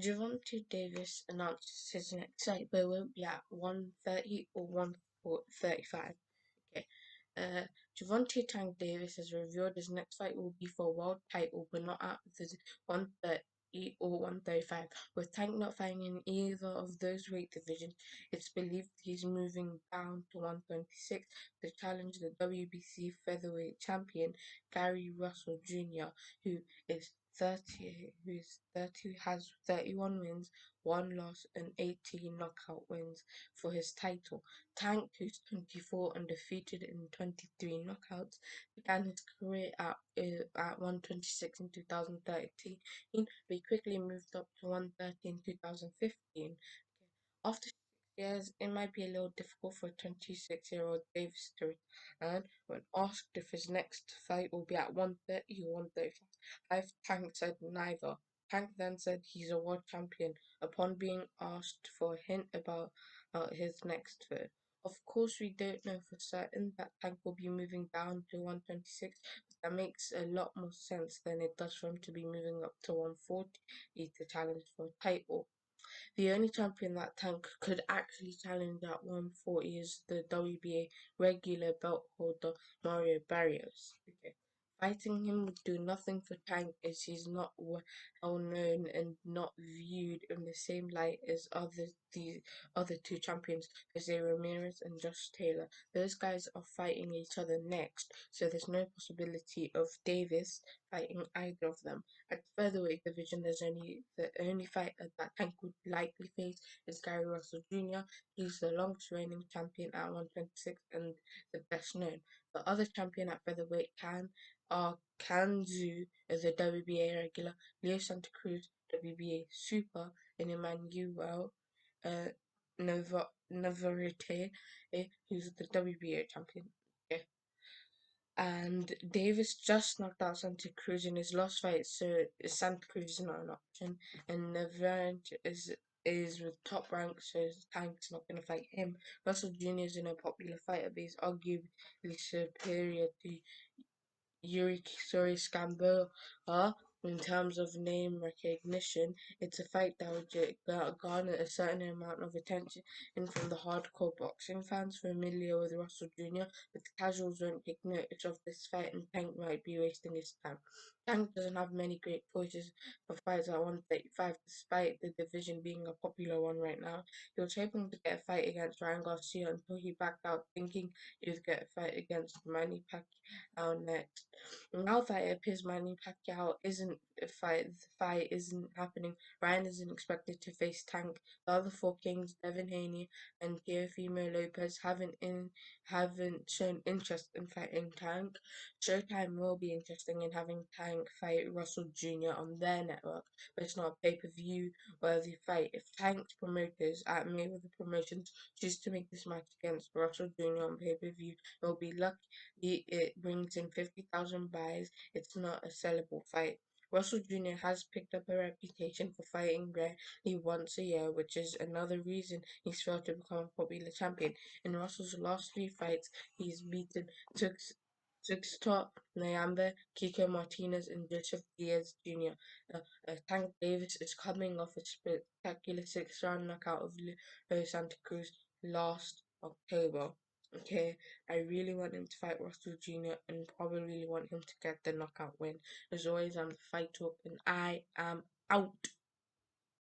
Gervonta Davis announced his next fight, but it won't be at 130 or 135. Okay. Uh, Gervonta Tank Davis has revealed his next fight will be for a world title, but not at the 130 or 135. With Tank not fighting in either of those weight divisions, it's believed he's moving down to 126 to challenge the WBC featherweight champion Gary Russell Jr., who is 30, has 31 wins, one loss, and 18 knockout wins for his title. Tank, who's 24 and defeated in 23 knockouts, began his career at 126 in 2013, but he quickly moved up to 130 in 2015. After 6 years, it might be a little difficult for 26-year-old Davis to return. When asked if his next fight will be at 130 or 135, Tank said neither. Tank then said he's a world champion upon being asked for a hint about his next fight. Of course, we don't know for certain that Tank will be moving down to 126, but that makes a lot more sense than it does for him to be moving up to 140 to challenge for a title. The only champion that Tank could actually challenge at 140 is the WBA regular belt holder Mario Barrios. Okay. Fighting him would do nothing for Tank as he's not well known and not viewed in the same light as the other two champions, Jose Ramirez and Josh Taylor. Those guys are fighting each other next, so there's no possibility of Davis fighting either of them. At featherweight division, the only fighter that Tank would likely face is Gary Russell Jr. He's the longest reigning champion at 126 and the best known. The other champion at featherweight are Kanzu as a WBA regular, Leo Santa Cruz WBA Super, and Emmanuel uh, Navarrete, who's the WBA champion. Yeah. And Davis just knocked out Santa Cruz in his last fight, so Santa Cruz is not an option. And Navarrete is with top rank, so Tank's not going to fight him. Russell Jr. is in a popular fighter, but he's arguably superior to Yuri Scambo in terms of name recognition. It's a fight that would garner a certain amount of attention from the hardcore boxing fans familiar with Russell Jr., but the casuals won't take notice of this fight and Tank might be wasting his time. Tank doesn't have many great choices for fights at 135 despite the division being a popular one right now. He was hoping to get a fight against Ryan Garcia until he backed out thinking he would get a fight against Manny Pacquiao next. Now that it appears Manny Pacquiao isn't the fight isn't happening, Ryan isn't expected to face Tank. The other four kings, Devin Haney and Teofimo Lopez, haven't shown interest in fighting Tank. Showtime will be interested in having Tank fight Russell Jr. on their network, but it's not a pay-per-view worthy fight. If Tank's promoters at Mayweather Promotions choose to make this match against Russell Jr. on pay-per-view, it will be lucky it brings in 50,000 buys. It's not a sellable fight. Russell Jr. has picked up a reputation for fighting rarely once a year, which is another reason he's failed to become a popular champion. In Russell's last three fights, he's beaten Tuxtor Nyambe, Kiko Martinez, and Joseph Diaz Jr. Tank Davis is coming off a spectacular six-round knockout of Leo Santa Cruz last October. Okay, I really want him to fight Russell Jr. and probably really want him to get the knockout win. As always, I'm the Fight Talk, and I am out.